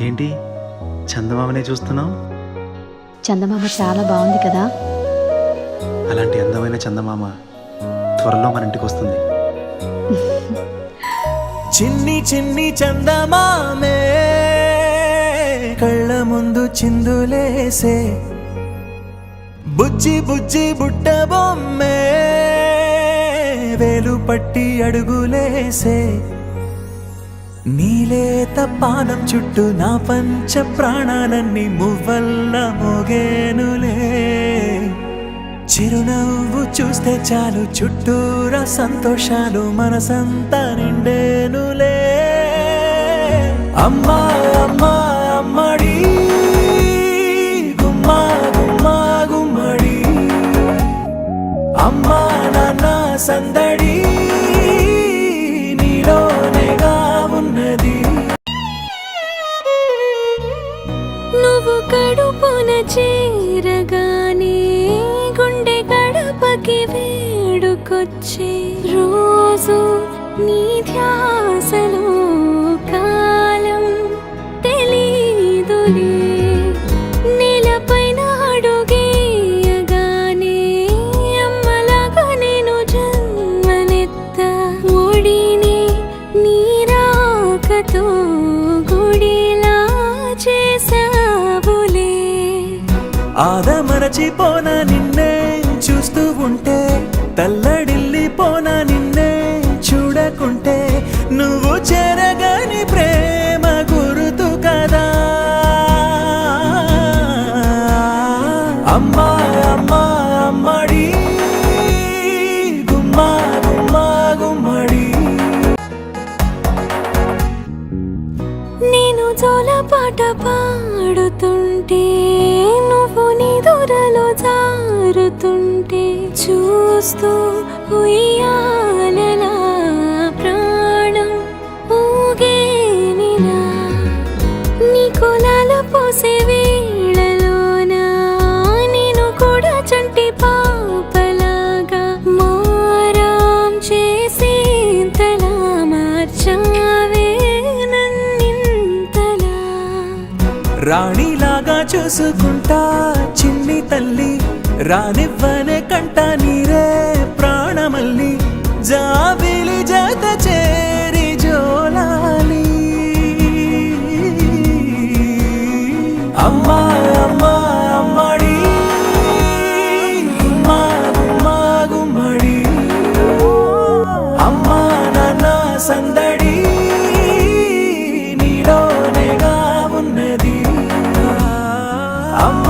ఏంటి చందమామనే చూస్తున్నావు? చందమామ చాలా బాగుంది కదా. అలాంటి అందమైన చందమామ త్వరలో మన ఇంటికి వస్తుంది. చిన్ని చిన్ని చందమామే కళ్ళ ముందు చిందులేసే, బుజ్జి బుజ్జి బుట్ట బొమ్మే వేలు పట్టి అడుగులేసే, నీలేత పానం చుట్టూ నా పంచ ప్రాణాలన్నీ మువ్వల్ల మోగేనులే. చిరునవ్వు చూస్తే చాలు చుట్టూరా సంతోషాలు మనసంతా నిండేనులే. అమ్మా అమ్మా అమ్మడి గుమ్మా గుమ్మా గుమ్మడి, అమ్మా నాన్న సందడి నీలోనేగా ఉన్నది. నువ్వు కడుపున చేరగానే గుండె గడపకి వేడుకొచ్చే రోజు నీ ధ్యాసలో కాలం తెలీదులే. నేలపైన అడుగేయగానే అమ్మలాగా నేను జన్మనెత్త, ఒడిని నీ రాకతో గుడిలా చేసావులే. ఆదమరచిపోనా నిన్నే చూస్తూ ఉంటే, తల్లడిల్లిపోనా నిన్నే చూడకుంటే, నువ్వు చెరగని ప్రేమ గురుతు కదా. అమ్మా అమ్మా అమ్మడి గుమ్మా గుమ్మా గుమ్మడి. నేను జోలపాట పాడుతుంటే, నువ్వు నీ దూరలో జారుతుంటే, చూస్తూ ఉయ్యాలలా ప్రాణం ఊగేనిలా. నీ కులాల పోసే వేళలోన నేను కూడా చంటి పాపలాగా మారాం చేసేంతలా మార్చావే నన్నింతలా. రాణిలాగా చూసుకుంటా చిన్ని తల్లి, రానివ్వనే కంట నీరే ప్రాణమల్లి, జాబిలి జత చేరి జోలాలి. అమ్మా అమ్మా అమ్మడి గుమ్మా గుమ్మా గుమ్మడి, అమ్మా నాన్న సందడి నీలోనేగా ఉన్నది. అమ్మ